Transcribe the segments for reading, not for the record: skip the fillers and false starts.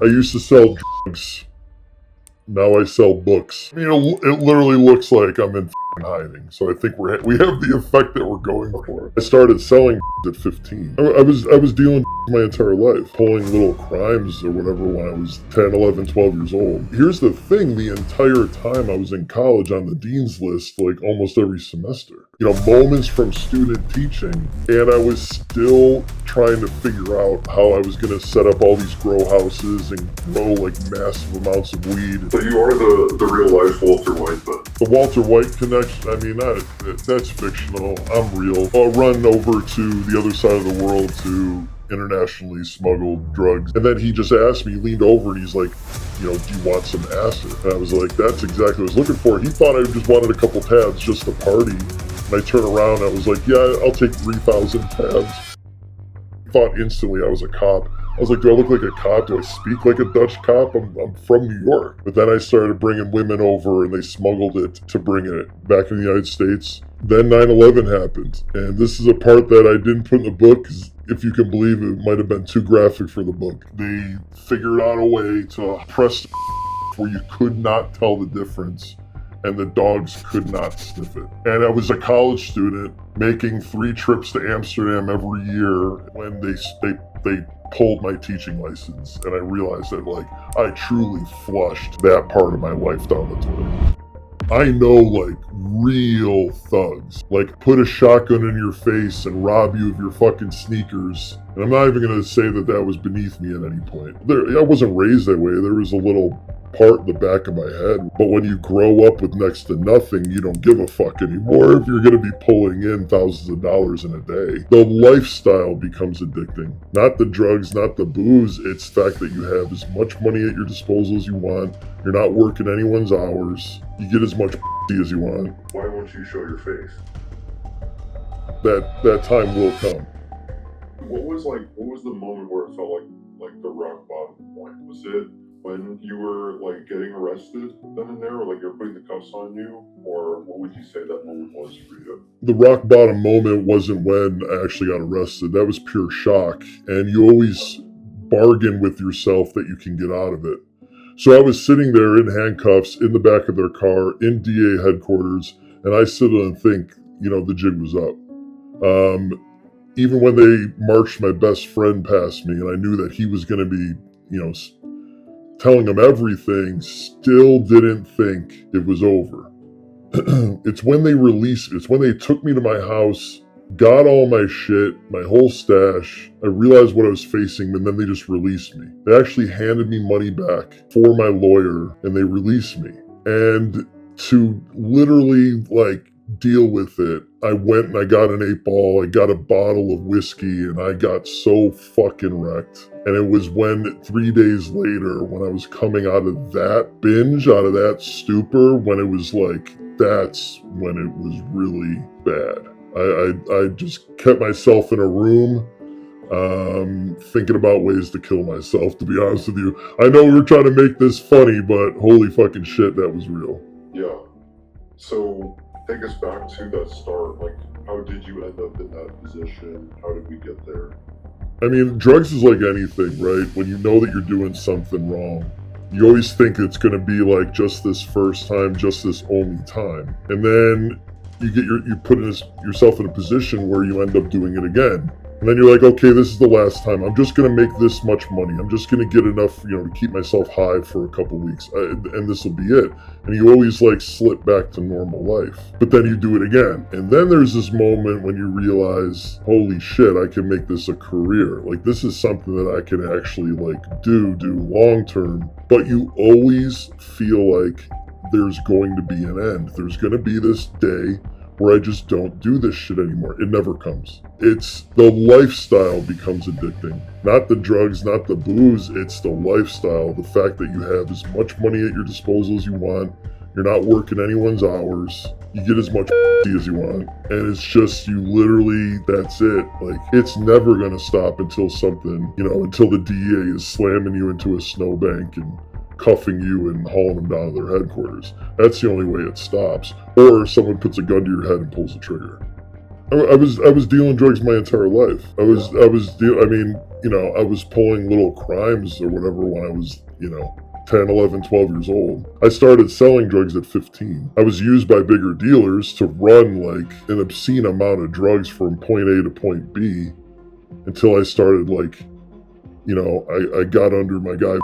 I used to sell drugs. Now I sell books. I mean, it literally looks like I'm in hiding. So I think we have the effect that we're going for. I started selling at 15. I was dealing my entire life, pulling little crimes or whatever when I was 10, 11, 12 years old. Here's the thing, the entire time I was in college on the dean's list, like almost every semester. You know, moments from student teaching, and I was still trying to figure out how I was going to set up all these grow houses and grow like massive amounts of weed. So you are the real life Walter White then? The Walter White connection, I mean, that's fictional. I'm real. I'll run over to the other side of the world to internationally smuggled drugs. And then he just asked me, he leaned over and he's like, you know, do you want some acid? And I was like, that's exactly what I was looking for. He thought I just wanted a couple tabs just to party. And I turned around and I was like, yeah, I'll take 3,000 tabs. He thought instantly I was a cop. I was like, do I look like a cop? Do I speak like a Dutch cop? I'm from New York. But then I started bringing women over and they smuggled it to bring it back in the United States. Then 9/11 happened. And this is a part that I didn't put in the book because if you can believe it might have been too graphic for the book. They figured out a way to press where you could not tell the difference and the dogs could not sniff it. And I was a college student making 3 trips to Amsterdam every year when they pulled my teaching license, and I realized that like I truly flushed that part of my life down the toilet. I know like real thugs, like put a shotgun in your face and rob you of your fucking sneakers. And I'm not even gonna say that that was beneath me at any point. I wasn't raised that way. There was a little part in the back of my head. But when you grow up with next to nothing, you don't give a fuck anymore if you're gonna be pulling in thousands of dollars in a day. The lifestyle becomes addicting. Not the drugs, not the booze. It's the fact that you have as much money at your disposal as you want. You're not working anyone's hours. You get as much as you want. Why won't you show your face? That time will come. What was the moment where it felt like the rock bottom point? Was it when you were like getting arrested then and there, or like you're putting the cuffs on you, or what would you say that moment was for you? The rock bottom moment wasn't when I actually got arrested. That was pure shock, and you always bargain with yourself that you can get out of it. So I was sitting there in handcuffs in the back of their car in DA headquarters, and I sit and think, you know, the jig was up. Even when they marched my best friend past me, and I knew that he was going to be, you know, telling him everything, still didn't think it was over. It's when they released me. It's when they took me to my house, got all my shit, my whole stash. I realized what I was facing, and then they just released me. They actually handed me money back for my lawyer, and they released me. And to literally, like, deal with it, I went and I got an 8-ball, I got a bottle of whiskey, and I got so fucking wrecked. And it was when 3 days later, when I was coming out of that binge, out of that stupor, when it was like, that's when it was really bad. I just kept myself in a room, thinking about ways to kill myself, to be honest with you. I know we were trying to make this funny, but holy fucking shit, that was real. Yeah. So take us back to that start. Like, how did you end up in that position? How did we get there? I mean, drugs is like anything, right? When you know that you're doing something wrong, you always think it's going to be like just this first time, just this only time. And then you put yourself in a position where you end up doing it again. And then you're like, okay, this is the last time. I'm just going to make this much money. I'm just going to get enough, you know, to keep myself high for a couple weeks. And this will be it. And you always like slip back to normal life. But then you do it again. And then there's this moment when you realize, holy shit, I can make this a career. Like, this is something that I can actually like do long term. But you always feel like there's going to be an end. There's going to be this day where I just don't do this shit anymore. It never comes. It's the lifestyle becomes addicting. Not the drugs, not the booze, it's the lifestyle. The fact that you have as much money at your disposal as you want. You're not working anyone's hours. You get as much as you want. And it's just, you literally, that's it. Like, it's never gonna stop until something, you know, until the DEA is slamming you into a snowbank and cuffing you and hauling them down to their headquarters. That's the only way it stops. Or someone puts a gun to your head and pulls the trigger. I was dealing drugs my entire life. I was pulling little crimes or whatever when I was 10, 11, 12 years old. I started selling drugs at 15. I was used by bigger dealers to run like an obscene amount of drugs from point A to point B until I started I got under my guy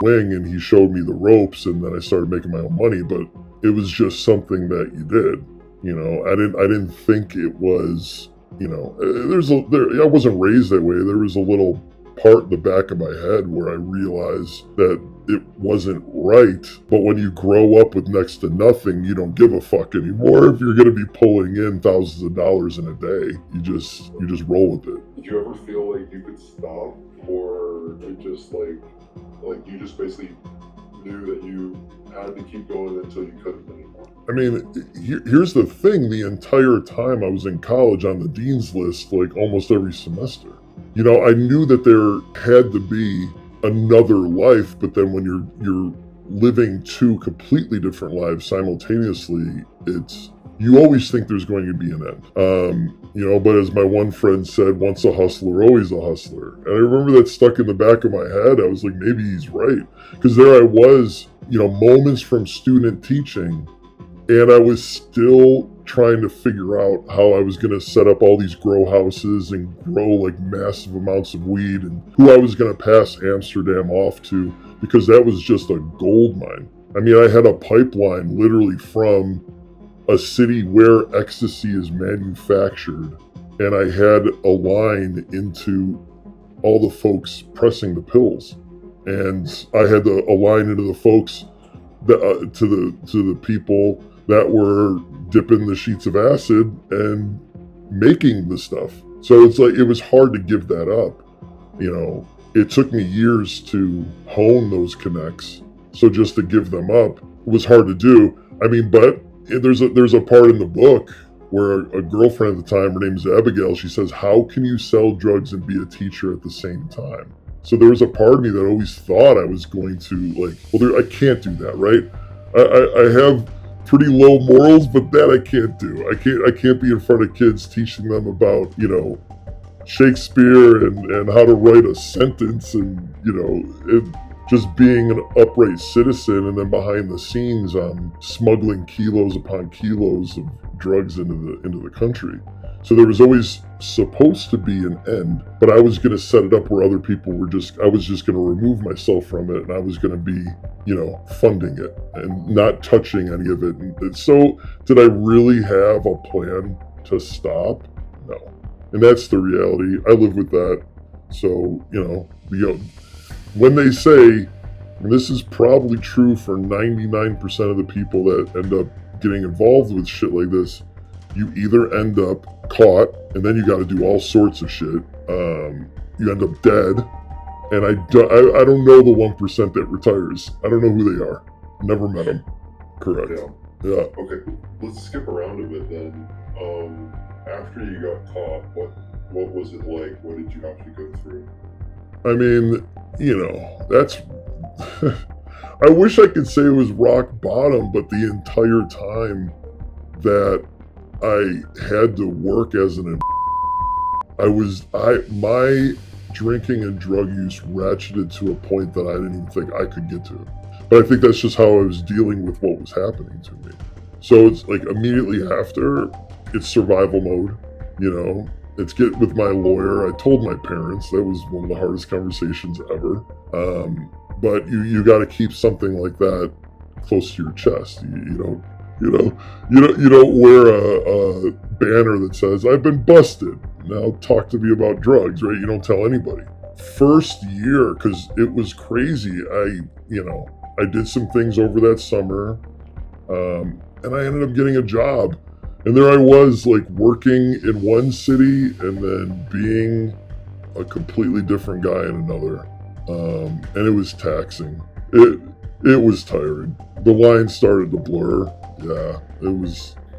wing and he showed me the ropes, and then I started making my own money. But it was just something that you did. I didn't think it was, I wasn't raised that way. There was a little part in the back of my head where I realized that it wasn't right. But when you grow up with next to nothing, you don't give a fuck anymore. If you're going to be pulling in thousands of dollars in a day, you just roll with it. Did you ever feel like you could stop, or it just like you just basically knew that you had to keep going until you couldn't anymore? I mean, here's the thing. The entire time I was in college on the dean's list, like almost every semester, I knew that there had to be another life, but then when you're living two completely different lives simultaneously, you always think there's going to be an end. But as my one friend said, once a hustler, always a hustler. And I remember that stuck in the back of my head. I was like, maybe he's right. Because there I was, moments from student teaching, and I was still trying to figure out how I was going to set up all these grow houses and grow like massive amounts of weed, and who I was going to pass Amsterdam off to, because that was just a gold mine. I mean, I had a pipeline literally from a city where ecstasy is manufactured, and I had a line into all the folks pressing the pills, and I had a line into the folks that, to the people that were dipping the sheets of acid and making the stuff. So it's like, it was hard to give that up. It took me years to hone those connects. So just to give them up was hard to do. I mean, but there's a part in the book where a girlfriend at the time, her name's Abigail, she says, how can you sell drugs and be a teacher at the same time? So there was a part of me that always thought I was going to I can't do that, right? I have pretty low morals, but that I can't do. I can't be in front of kids teaching them about, Shakespeare and how to write a sentence and, just being an upright citizen, and then behind the scenes I'm smuggling kilos upon kilos of drugs into the country. So there was always supposed to be an end, but I was going to set it up where other people I was just going to remove myself from it, and I was going to be, funding it and not touching any of it. And so did I really have a plan to stop? No. And that's the reality. I live with that. So, when they say, and this is probably true for 99% of the people that end up getting involved with shit like this, you either end up caught, and then you got to do all sorts of shit. You end up dead, and I don't know the 1% that retires. I don't know who they are. Never met them. Correct. Yeah. Okay, let's skip around a bit then. After you got caught, what was it like? What did you have to go through? I mean, that's... I wish I could say it was rock bottom, but the entire time that I had to work as my drinking and drug use ratcheted to a point that I didn't even think I could get to. But I think that's just how I was dealing with what was happening to me. So it's like immediately after, it's survival mode, It's get with my lawyer. I told my parents. That was one of the hardest conversations ever. But you got to keep something like that close to your chest. You don't wear a banner that says "I've been busted. Now talk to me about drugs," right? You don't tell anybody. First year, because it was crazy. I did some things over that summer, and I ended up getting a job. And there I was, like, working in one city and then being a completely different guy in another. And it was taxing. It was tiring. The lines started to blur. Yeah, it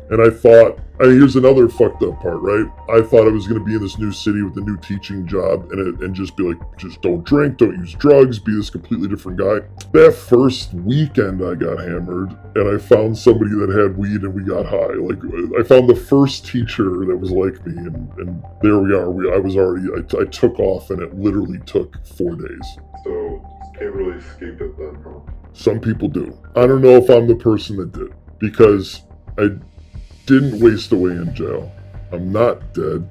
And I thought, here's another fucked up part, right? I thought I was going to be in this new city with a new teaching job and just be like, just don't drink, don't use drugs, be this completely different guy. That first weekend I got hammered and I found somebody that had weed and we got high. Like, I found the first teacher that was like me, and there we are. I took off and it literally took 4 days. So, can't really escape it then, huh? Some people do. I don't know if I'm the person that did, because I didn't waste away in jail. I'm not dead,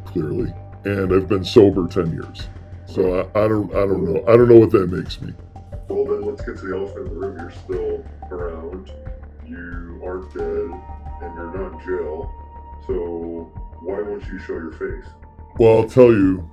clearly, and I've been sober 10 years. So I don't know. I don't know what that makes me. Well, then let's get to the elephant in the room. You're still around. You aren't dead, and you're not in jail. So why won't you show your face? Well, I'll tell you,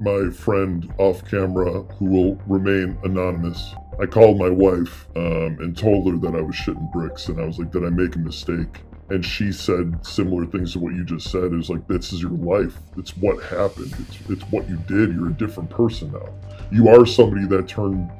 my friend off camera, who will remain anonymous, I called my wife and told her that I was shitting bricks, and I was like, did I make a mistake? And she said similar things to what you just said. It was like, this is your life. It's what happened. It's what you did. You're a different person now. You are somebody that turned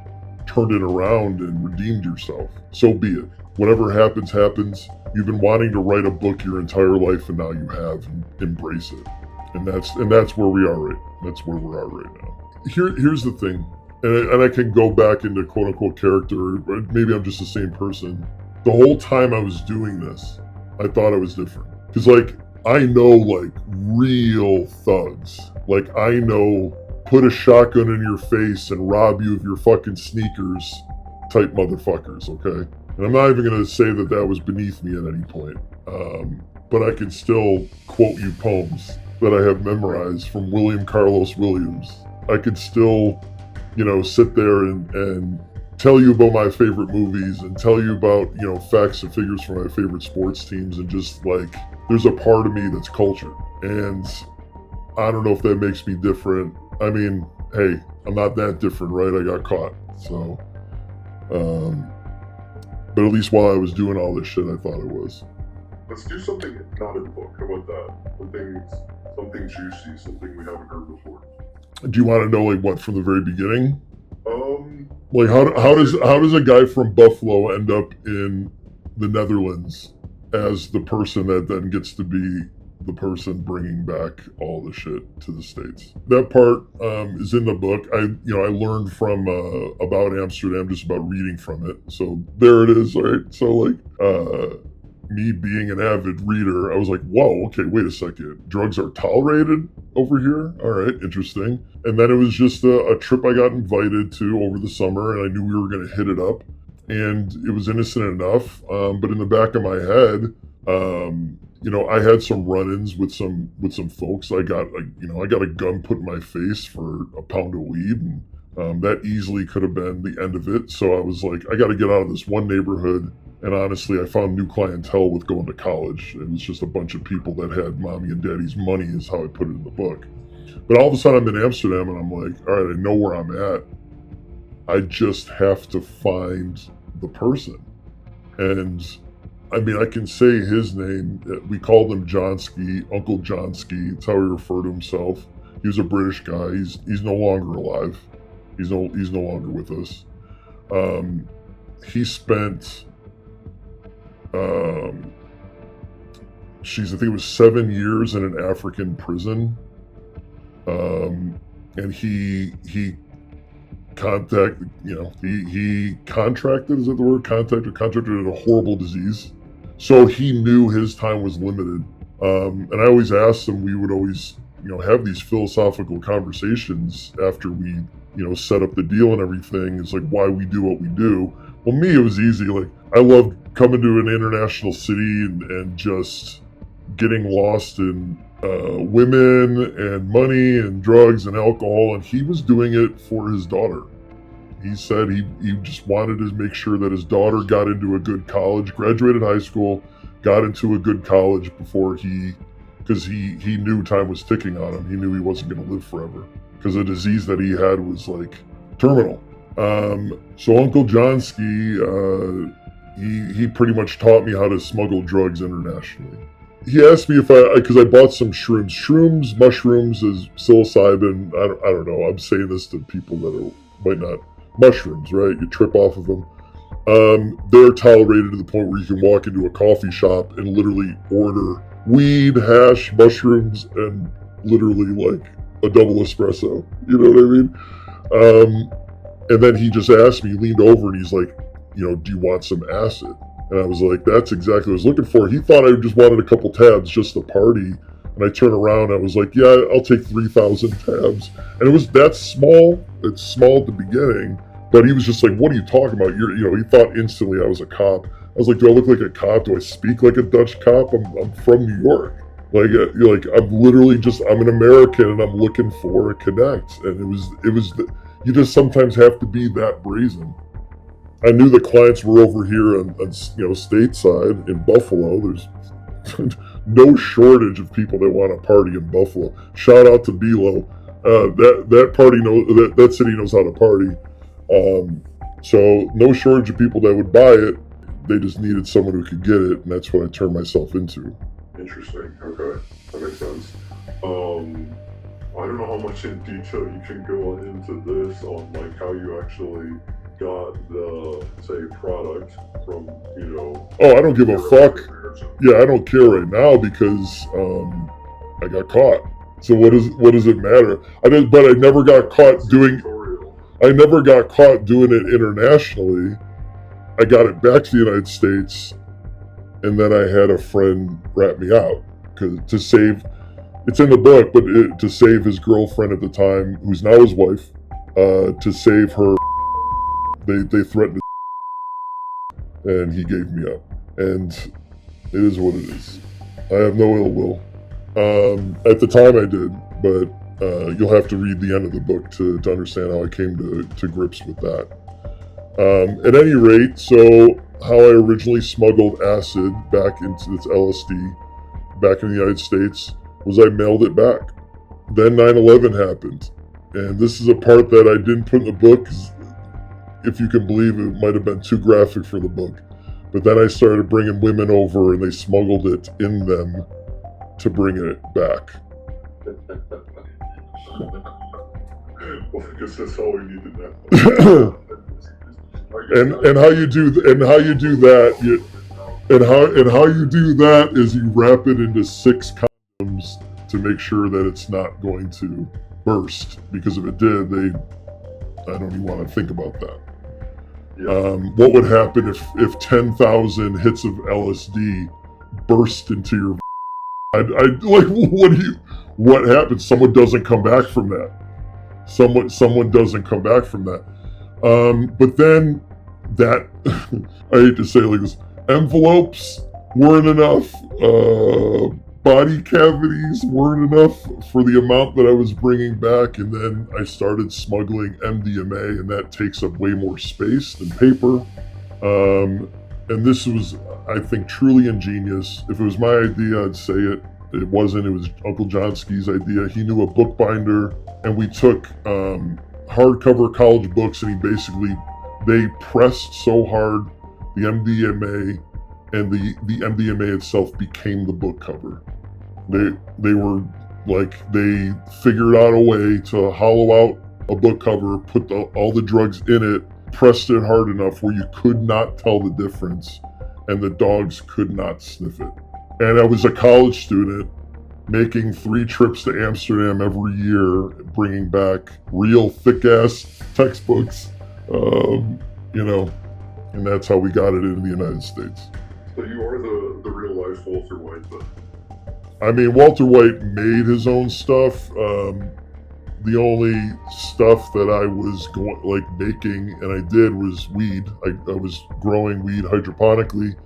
it around and redeemed yourself. So be it. Whatever happens, happens. You've been wanting to write a book your entire life, and now you have. And embrace it. And that's where we are right. That's where we are right now. Here's the thing, and I can go back into quote unquote character. Or maybe I'm just the same person. The whole time I was doing this, I thought I was different. Because, like, I know, like, real thugs. Like, I know put a shotgun in your face and rob you of your fucking sneakers type motherfuckers, okay? And I'm not even going to say that that was beneath me at any point. But I can still quote you poems that I have memorized from William Carlos Williams. I could still, sit there and tell you about my favorite movies and tell you about, facts and figures from my favorite sports teams, and just like, there's a part of me that's cultured. And I don't know if that makes me different. I mean, hey, I'm not that different, right? I got caught. So, but at least while I was doing all this shit, I thought I was. Let's do something not in the book. How about that? Something juicy, something we haven't heard before. Do you want to know, like, what, from the very beginning? Like, how does a guy from Buffalo end up in the Netherlands as the person that then gets to be the person bringing back all the shit to the States? That part is in the book. I learned from about Amsterdam just about reading from it. So there it is, right? So, like, me being an avid reader, I was like, whoa, okay, wait a second. Drugs are tolerated over here? All right, interesting. And then it was just a trip I got invited to over the summer, and I knew we were going to hit it up. And it was innocent enough, but in the back of my head, I had some run-ins with some folks. I got a gun put in my face for a pound of weed, and that easily could have been the end of it. So I was like, I got to get out of this one neighborhood. And honestly, I found new clientele with going to college. It was just a bunch of people that had mommy and daddy's money, is how I put it in the book. But all of a sudden I'm in Amsterdam and I'm like, all right, I know where I'm at. I just have to find the person. And I mean, I can say his name. We called him Johnsky, Uncle Johnsky. It's how he referred to himself. He was a British guy. He's no longer alive. He's no longer with us. He spent I think it was 7 years in an African prison. And he contracted, is that the word? Contracted a horrible disease. So he knew his time was limited. And I always asked him, we would always, have these philosophical conversations after we, set up the deal and everything. It's like why we do what we do. Well, me, it was easy. Like, I loved coming to an international city and just getting lost in women and money and drugs and alcohol. And he was doing it for his daughter. He said he just wanted to make sure that his daughter got into a good college, graduated high school, got into a good college because he knew time was ticking on him. He knew he wasn't going to live forever because the disease that he had was like terminal. So Uncle Johnsky, he pretty much taught me how to smuggle drugs internationally. He asked me because I bought some shrooms, mushrooms is psilocybin. I don't know. I'm saying this to people that might not, mushrooms, right? You trip off of them. They're tolerated to the point where you can walk into a coffee shop and literally order weed, hash, mushrooms, and literally like a double espresso. You know what I mean? And then he just asked me, he leaned over and he's like, do you want some acid? And I was like, that's exactly what I was looking for. He thought I just wanted a couple tabs just to party. And I turned around and I was like, yeah, I'll take 3,000 tabs. And that's small. It's small at the beginning. But he was just like, what are you talking about? He thought instantly I was a cop. I was like, do I look like a cop? Do I speak like a Dutch cop? I'm from New York. I'm an American and I'm looking for a connect. And you just sometimes have to be that brazen. I knew the clients were over here on stateside in Buffalo. There's no shortage of people that want to party in Buffalo. Shout out to Bilo. That city knows how to party. So no shortage of people that would buy it. They just needed someone who could get it, and that's what I turned myself into. Interesting. Okay, that makes sense. I don't know how much in detail you can go into this on like how you actually got the product from Oh, I don't give a fuck. Yeah, I don't care right now because I got caught. So what does it matter? But I never got caught doing. I never got caught doing it internationally. I got it back to the United States, and then I had a friend rat me out to save. It's in the book, but to save his girlfriend at the time, who's now his wife, to save her, they threatened to, and he gave me up. And it is what it is. I have no ill will. At the time I did, but you'll have to read the end of the book to understand how I came to grips with that. At any rate, so how I originally smuggled acid back into its LSD back in the United States was I mailed it back. Then 9/11 happened. And this is a part that I didn't put in the book, 'cause if you can believe it might have been too graphic for the book. But then I started bringing women over and they smuggled it in them to bring it back. Well, I guess that's all we need to know. and how you do that is you wrap it into 6 condoms to make sure that it's not going to burst, because if it did, I don't even want to think about that. Yeah. What would happen if 10,000 hits of LSD burst into your what happens? Someone doesn't come back from that. Someone doesn't come back from that. But then that, I hate to say it like this, envelopes weren't enough, body cavities weren't enough for the amount that I was bringing back, and then I started smuggling MDMA, and that takes up way more space than paper. And this was, I think, truly ingenious. If it was my idea, I'd say it. It wasn't. It was Uncle Johnsky's idea. He knew a bookbinder, and we took hardcover college books, and they pressed so hard the MDMA, and the MDMA itself became the book cover. They were like, they figured out a way to hollow out a book cover, put all the drugs in it, pressed it hard enough where you could not tell the difference, and the dogs could not sniff it. And I was a college student making 3 trips to Amsterdam every year, bringing back real thick-ass textbooks, and that's how we got it into the United States. So you are the real-life Walter White, then? I mean, Walter White made his own stuff. The only stuff that I was making, and I did, was weed. I was growing weed hydroponically.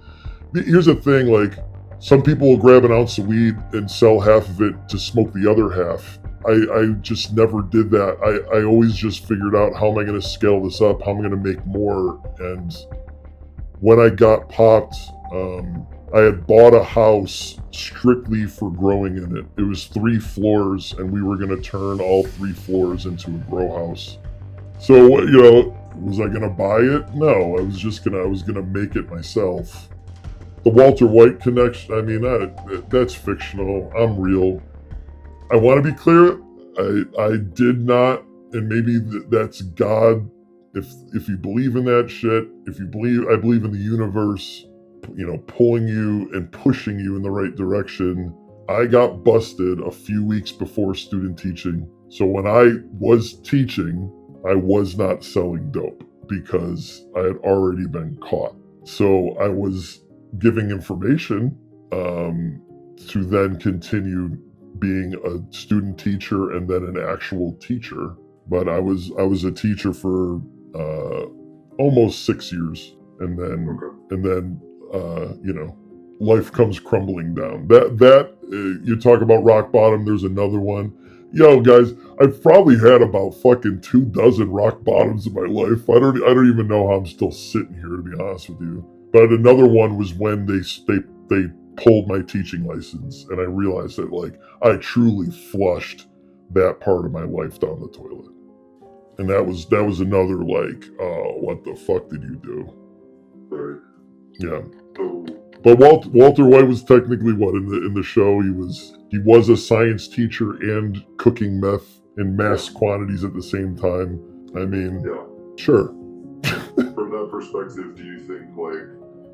Here's the thing, some people will grab an ounce of weed and sell half of it to smoke the other half. I just never did that. I always just figured out, how am I going to scale this up? How am I going to make more? And when I got popped, I had bought a house strictly for growing in it. It was 3 floors, and we were going to turn all 3 floors into a grow house. So, was I going to buy it? No, I was going to make it myself. The Walter White connection, I mean, that's fictional. I'm real. I want to be clear, I did not, and maybe that's God if you believe in that shit, I believe in the universe, pulling you and pushing you in the right direction. I got busted a few weeks before student teaching. So when I was teaching, I was not selling dope because I had already been caught. So I was giving information to then continue being a student teacher and then an actual teacher. But I was a teacher for almost 6 years, and then life comes crumbling down. That you talk about rock bottom. There's another one. Yo, guys, I've probably had about fucking 24 rock bottoms in my life. I don't even know how I'm still sitting here, to be honest with you. But another one was when they pulled my teaching license, and I realized that like I truly flushed that part of my life down the toilet. And that was another like, what the fuck did you do? Right. Yeah. But Walter White was technically what in the show he was a science teacher and cooking meth in mass quantities at the same time. I mean, sure. From that perspective, do you think like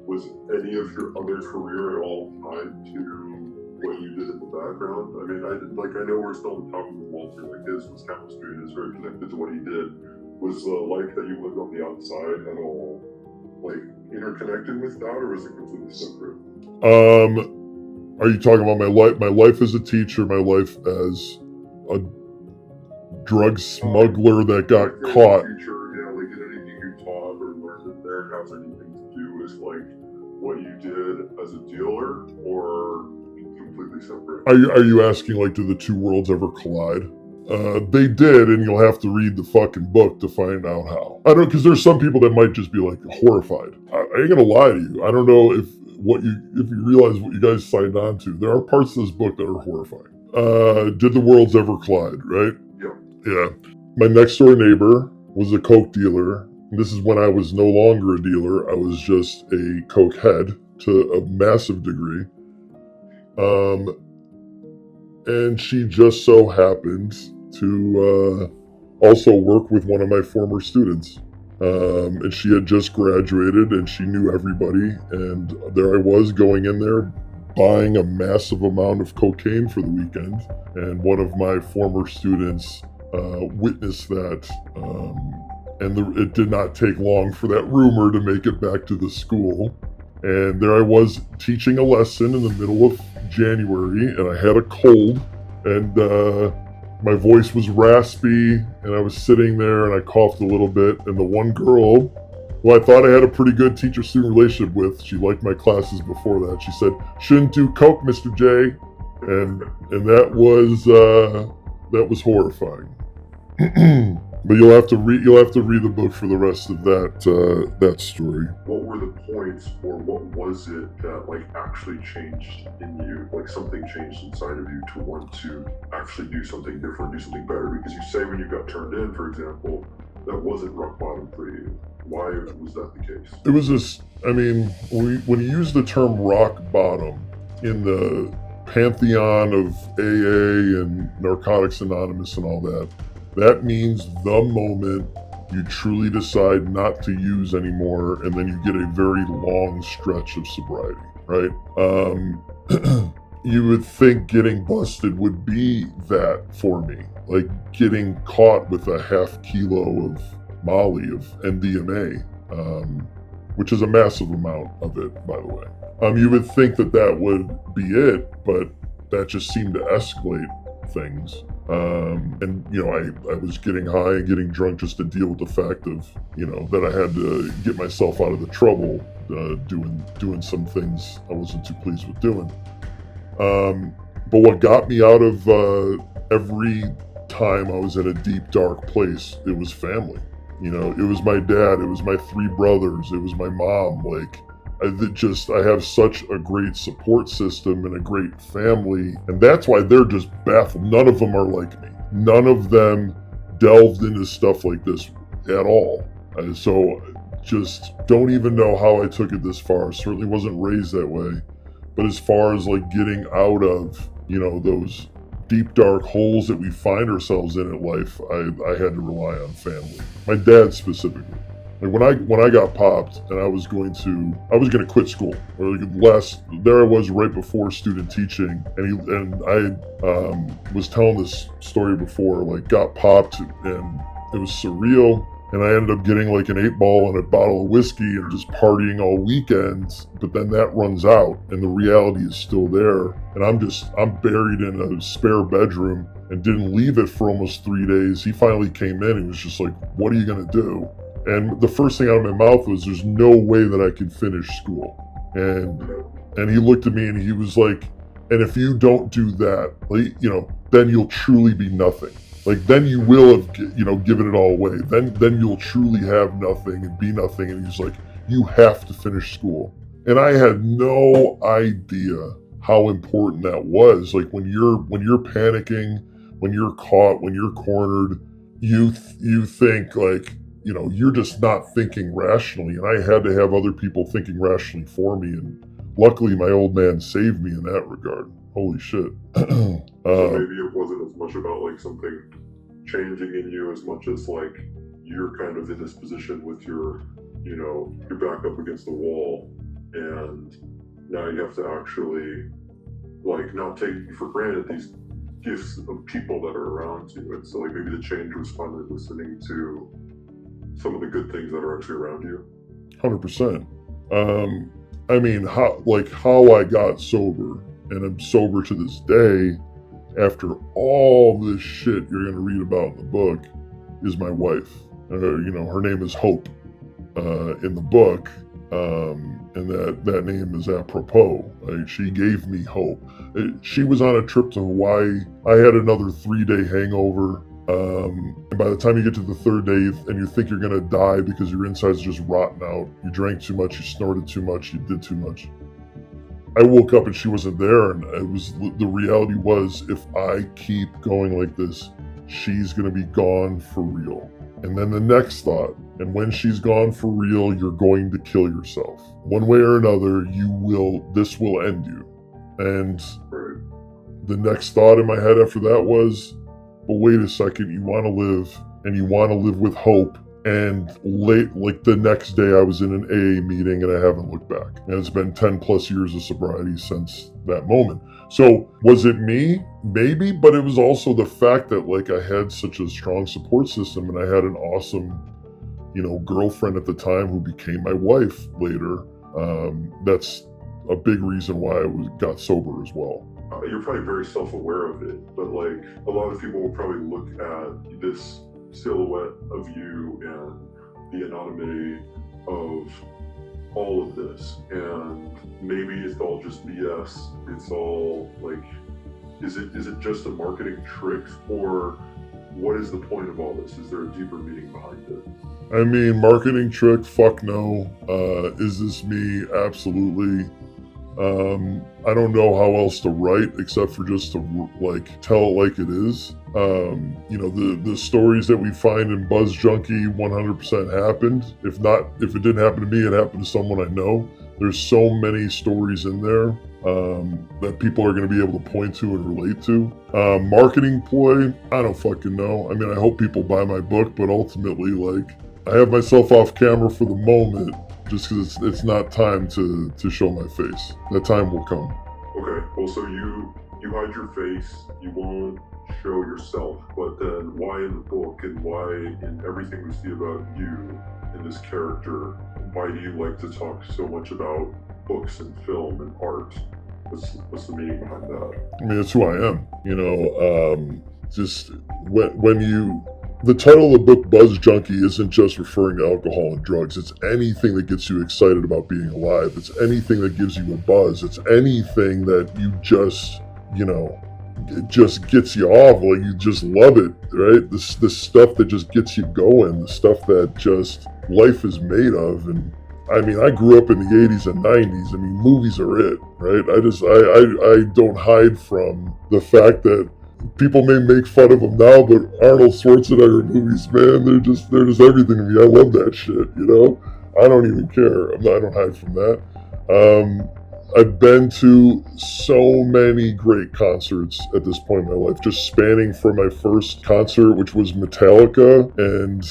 was any of your other career at all tied to what you did in the background? I mean, I know we're still talking with Walter. Like his was chemistry and is very connected to what he did. Was the life that you lived on the outside at all like interconnected with that, or is it completely separate? Are you talking about my life as a teacher, my life as a drug smuggler that got caught? Teacher, like did anything you taught or learned in there have anything to do with like what you did as a dealer, or completely separate? Are you asking like do the two worlds ever collide? They did, and you'll have to read the fucking book to find out how. I don't, because there's some people that might just be like horrified. I ain't gonna lie to you. I don't know if you realize what you guys signed on to. There are parts of this book that are horrifying. Did the worlds ever collide, right? Yeah. My next door neighbor was a coke dealer. This is when I was no longer a dealer. I was just a coke head to a massive degree. And she just so happened to also work with one of my former students. And she had just graduated and she knew everybody. And there I was going in there buying a massive amount of cocaine for the weekend. And one of my former students witnessed that. And it did not take long for that rumor to make it back to the school. And there I was teaching a lesson in the middle of January, and I had a cold, and my voice was raspy, and I was sitting there, and I coughed a little bit, and the one girl who I thought I had a pretty good teacher-student relationship with, she liked my classes before that, she said, "Shouldn't do coke, Mr. J," and that was horrifying. But you'll have to read the book for the rest of that story. What were the points, or what was it that like actually changed in you? Like something changed inside of you to want to actually do something different, do something better? Because you say when you got turned in, for example, that wasn't rock bottom for you. Why was that the case? It was just, I mean, when you use the term rock bottom in the pantheon of AA and Narcotics Anonymous and all that, that means the moment you truly decide not to use anymore, and then you get a very long stretch of sobriety, right? You would think getting busted would be that for me, like getting caught with a half kilo of Molly, of MDMA, which is a massive amount of it, by the way. You would think that would be it, but that just seemed to escalate things. And I was getting high and getting drunk just to deal with the fact of, that I had to get myself out of the trouble, doing some things I wasn't too pleased with doing. But what got me out of every time I was in a deep, dark place, it was family. It was my dad, it was my 3 brothers, it was my mom. Like, I have such a great support system and a great family, and that's why they're just baffled. None of them are like me. None of them delved into stuff like this at all. So just don't even know how I took it this far. Certainly wasn't raised that way. But as far as like getting out of, those deep dark holes that we find ourselves in life, I had to rely on family. My dad specifically. Like when I got popped and I was gonna quit school. Or there I was right before student teaching, and I was telling this story before, like got popped and it was surreal. And I ended up getting like an 8-ball and a bottle of whiskey and just partying all weekend. But then that runs out and the reality is still there. And I'm buried in a spare bedroom and didn't leave it for almost 3 days. He finally came in and was just like, what are you gonna do? And the first thing out of my mouth was, there's no way that I could finish school. And he looked at me and he was like, and if you don't do that, like, then you'll truly be nothing. Like, then you will have, given it all away. Then you'll truly have nothing and be nothing. And he's like, you have to finish school. And I had no idea how important that was. Like, when you're panicking, when you're caught, when you're cornered, you think like, you're just not thinking rationally. And I had to have other people thinking rationally for me. And luckily, my old man saved me in that regard. Holy shit. So maybe it wasn't as much about like something changing in you as much as like you're kind of in this position with your back up against the wall, and now you have to actually like not take for granted these gifts of people that are around you. And so like maybe the change was finally listening to some of the good things that are actually around you. 100%. I mean, how I got sober, and I'm sober to this day, after all this shit you're going to read about in the book, is my wife. Her name is Hope in the book, and that name is apropos. She gave me hope. She was on a trip to Hawaii. I had another 3-day hangover. And by the time you get to the 3rd day and you think you're going to die because your insides are just rotten out, you drank too much, you snorted too much, you did too much. I woke up and she wasn't there, and the reality was, if I keep going like this, she's going to be gone for real. And then the next thought, and when she's gone for real, you're going to kill yourself. One way or another, this will end you. And the next thought in my head after that was, but wait a second, you want to live, and you want to live with hope. And like the next day, I was in an AA meeting and I haven't looked back. And it's been 10 plus years of sobriety since that moment. So was it me? Maybe, but it was also the fact that like I had such a strong support system, and I had an awesome, girlfriend at the time who became my wife later. That's a big reason why I got sober as well. You're probably very self-aware of it, but like a lot of people will probably look at this silhouette of you and the anonymity of all of this, and maybe it's all just BS. It's all like, is it just a marketing trick, or what is the point of all this? Is there a deeper meaning behind it? I mean, marketing trick, fuck no. Is this me? Absolutely. I don't know how else to write except for just to like tell it like it is. The stories that we find in Buzz Junky 100% happened. If it didn't happen to me, it happened to someone I know. There's so many stories in there that people are going to be able to point to and relate to. Marketing ploy, I don't fucking know. I mean, I hope people buy my book, but ultimately, like, I have myself off camera for the moment, just because it's not time to show my face. That time will come. Okay, well, so you hide your face, you won't show yourself, but then why in the book, and why in everything we see about you in this character, why do you like to talk so much about books and film and art? What's the meaning behind that? I mean, it's who I am. Just when the title of the book, Buzz Junky, isn't just referring to alcohol and drugs. It's anything that gets you excited about being alive. It's anything that gives you a buzz. It's anything that you just, it just gets you off. Like, you just love it, right? The stuff that just gets you going, the stuff that just life is made of. And I mean, I grew up in the 80s and 90s. I mean, movies are it, right? I don't hide from the fact that people may make fun of them now, but Arnold Schwarzenegger movies, man, they're just everything to me. I love that shit, I don't even care. I don't hide from that. I've been to so many great concerts at this point in my life, just spanning from my first concert, which was Metallica, and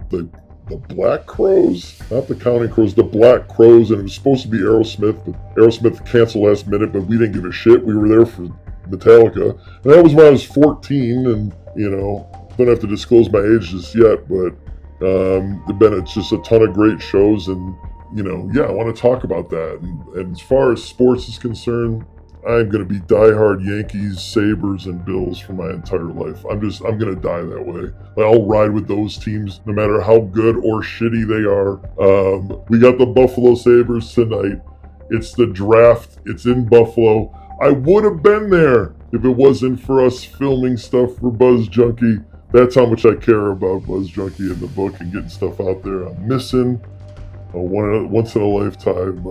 the Black Crows, not the Counting Crows, the Black Crows, and it was supposed to be Aerosmith, but Aerosmith canceled last minute, but we didn't give a shit. We were there for Metallica, and that was when I was 14, and, you know, don't have to disclose my age just yet, but it's just a ton of great shows, and, you know, yeah, I want to talk about that. And as far as sports is concerned, I'm going to be diehard Yankees, Sabres, and Bills for my entire life. I'm going to die that way. I'll ride with those teams no matter how good or shitty they are. We got the Buffalo Sabres tonight. It's the draft. It's in Buffalo. I would have been there if it wasn't for us filming stuff for Buzz Junky. That's how much I care about Buzz Junky in the book and getting stuff out there. I'm missing a once in a lifetime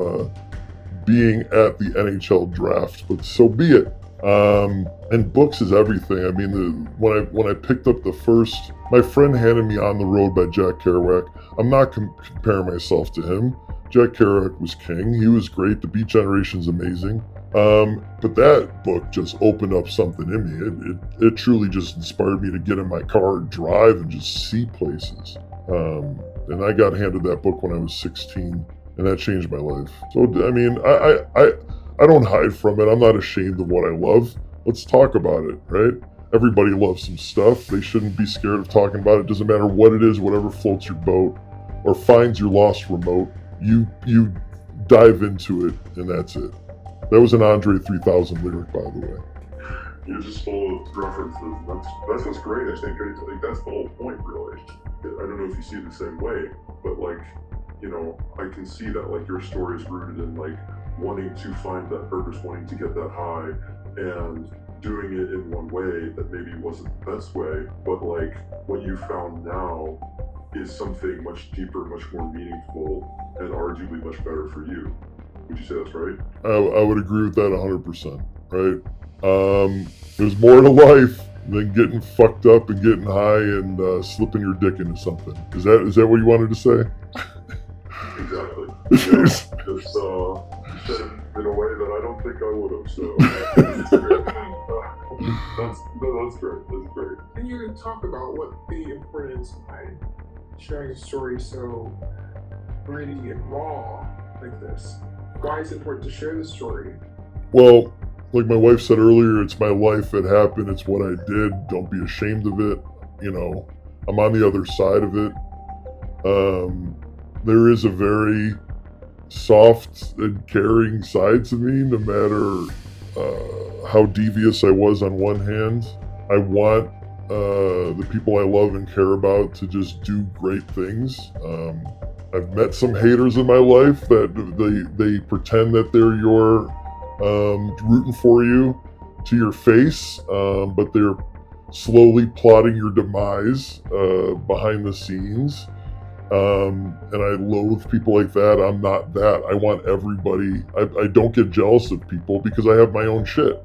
being at the NHL draft, but so be it. And books is everything. I mean, when I picked up the first, my friend handed me On the Road by Jack Kerouac. I'm not comparing myself to him. Jack Kerouac was king. He was great. The Beat Generation's amazing. But that book just opened up something in me. It truly just inspired me to get in my car and drive and just see places. And I got handed that book when I was 16, and that changed my life. So, I mean, I don't hide from it. I'm not ashamed of what I love. Let's talk about it, right? Everybody loves some stuff. They shouldn't be scared of talking about it. Doesn't matter what it is, whatever floats your boat or finds your lost remote, you dive into it, and that's it. That was an Andre 3000 lyric, by the way. You're just full of references. That's what's great. I think that's the whole point, really. I don't know if you see it the same way, but like, you know, I can see that like your story is rooted in like wanting to find that purpose, wanting to get that high, and doing it in one way that maybe wasn't the best way, but like what you found now is something much deeper, much more meaningful, and arguably much better for you. Would you say that's right? I would agree with that 100%, right? There's more to life than getting fucked up and getting high and slipping your dick into something. Is that what you wanted to say? Exactly. Yeah, just you said it in a way that I don't think I would have, so that's great. That's great. That's great. Can you talk about what the importance behind sharing a story so gritty and raw like this? Why is it important to share the story? Well, like my wife said earlier, it's my life. It happened. It's what I did. Don't be ashamed of it. You know, I'm on the other side of it. There is a very soft and caring side to me, no matter how devious I was on one hand. I want the people I love and care about to just do great things. I've met some haters in my life that they pretend that they're your rooting for you to your face, but they're slowly plotting your demise behind the scenes. And I loathe people like that. I'm not that. I want everybody. I don't get jealous of people because I have my own shit.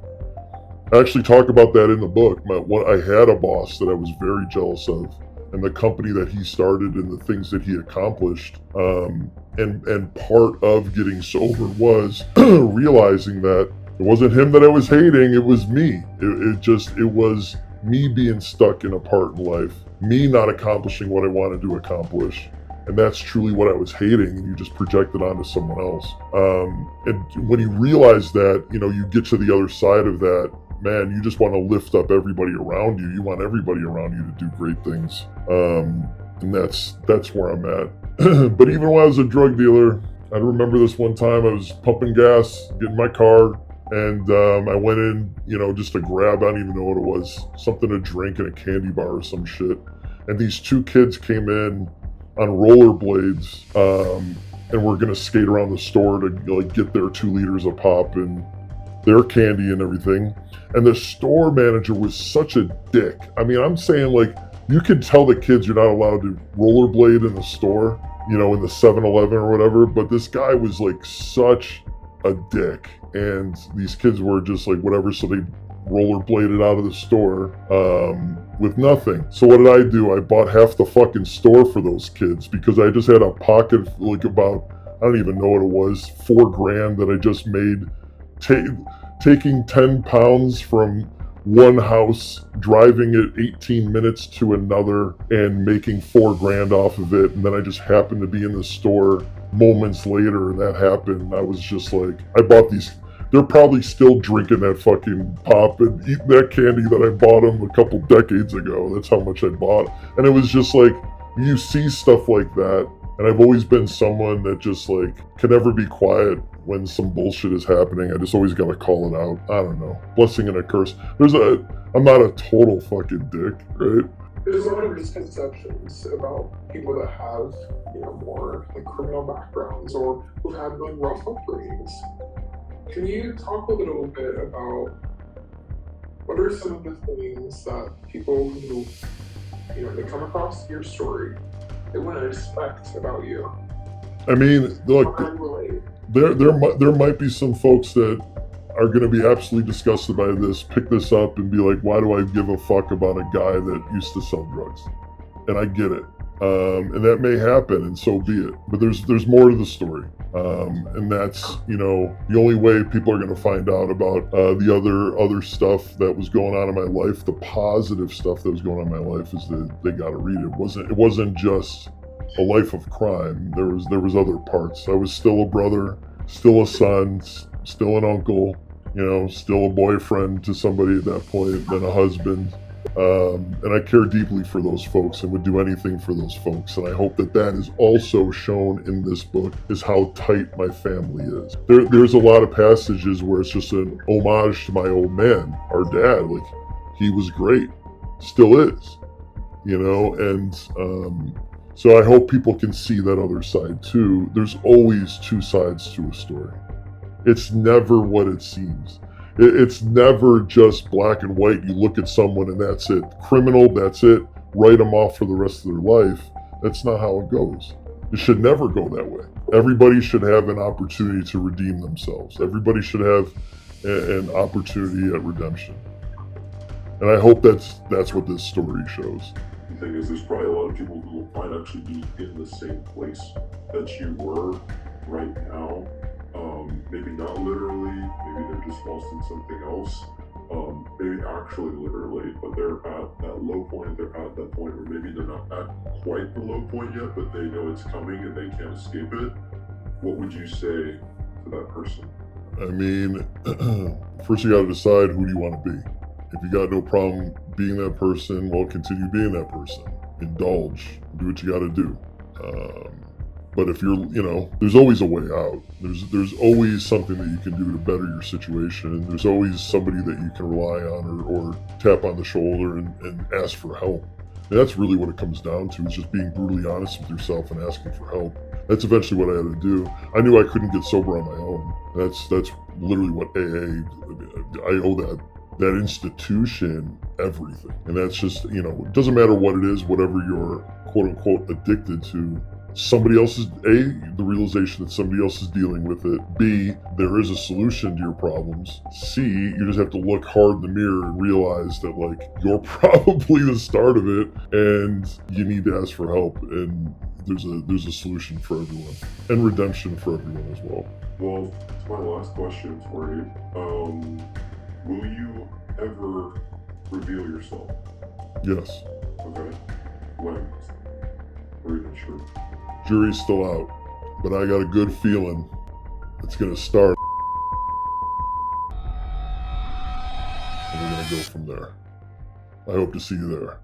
I actually talk about that in the book. I had a boss that I was very jealous of, and the company that he started and the things that he accomplished. And part of getting sober was realizing that it wasn't him that I was hating, it was me. It was me being stuck in a part in life, me not accomplishing what I wanted to accomplish. And that's truly what I was hating, and you just project it onto someone else. And when you realize that, you know, you get to the other side of that, man, you just want to lift up everybody around you. You want everybody around you to do great things. And that's where I'm at. But even when I was a drug dealer, I remember this one time I was pumping gas, getting my car, and I went in, you know, just to grab, I don't even know what it was, something to drink and a candy bar or some shit. And these two kids came in on rollerblades, and were gonna skate around the store to like get their 2 liters of pop and their candy and everything. And the store manager was such a dick. I mean, I'm saying, like, you could tell the kids you're not allowed to rollerblade in the store, you know, in the 7-Eleven or whatever, but this guy was like such a dick. And these kids were just like whatever, so they rollerbladed out of the store with nothing. So what did I do? I bought half the fucking store for those kids because I just had a pocket of like about, I don't even know what it was, $4,000 that I just made, taking 10 pounds from one house, driving it 18 minutes to another, and making $4,000 off of it. And then I just happened to be in the store moments later, and that happened. And I was just like, I bought these. They're probably still drinking that fucking pop and eating that candy that I bought them a couple decades ago. That's how much I bought. And it was just like, you see stuff like that. And I've always been someone that just like can never be quiet when some bullshit is happening. I just always gotta call it out. I don't know. Blessing and a curse. I'm not a total fucking dick, right? There's a lot of misconceptions about people that have, more like criminal backgrounds or who've had like rough upbringings. Can you talk a little bit about what are some of the things that people who, they come across your story, they wouldn't expect about you? I mean, look, there might be some folks that are going to be absolutely disgusted by this, pick this up and be like, why do I give a fuck about a guy that used to sell drugs? And I get it. And that may happen, and so be it. But there's more to the story. And that's, the only way people are going to find out about the other stuff that was going on in my life, the positive stuff that was going on in my life, is that they got to read it. It wasn't just a life of crime. There was other parts. I was still a brother, still a son, still an uncle, still a boyfriend to somebody at that point, then a husband. And I care deeply for those folks and would do anything for those folks. And I hope that is also shown in this book, is how tight my family is. There's a lot of passages where it's just an homage to my old man, our dad. Like, he was great, still is, and so I hope people can see that other side too. There's always two sides to a story. It's never what it seems. It's never just black and white. You look at someone and that's it. Criminal, that's it. Write them off for the rest of their life. That's not how it goes. It should never go that way. Everybody should have an opportunity to redeem themselves. Everybody should have an opportunity at redemption. And I hope that's what this story shows. The thing is, there's probably a lot of people who might actually be in the same place that you were right now. Maybe not literally, maybe they're just lost in something else. Maybe actually literally, but they're at that low point, they're at that point where maybe they're not at quite the low point yet, but they know it's coming and they can't escape it. What would you say to that person? I mean, first you gotta decide, who do you want to be? If you got no problem being that person, well, continue being that person. Indulge, do what you gotta do. But if you're, there's always a way out. There's always something that you can do to better your situation. And there's always somebody that you can rely on or tap on the shoulder and ask for help. And that's really what it comes down to, is just being brutally honest with yourself and asking for help. That's eventually what I had to do. I knew I couldn't get sober on my own. That's literally what AA, I owe that institution everything. And that's just, it doesn't matter what it is, whatever you're quote unquote addicted to. Somebody else is, A, the realization that somebody else is dealing with it. B, there is a solution to your problems. C, you just have to look hard in the mirror and realize that, like, you're probably the start of it and you need to ask for help. And there's a solution for everyone and redemption for everyone as well. Well, it's my last question for you. Will you ever reveal yourself? Yes. Okay. When? Or even sure? Jury's still out, but I got a good feeling it's gonna start. And we're gonna go from there. I hope to see you there.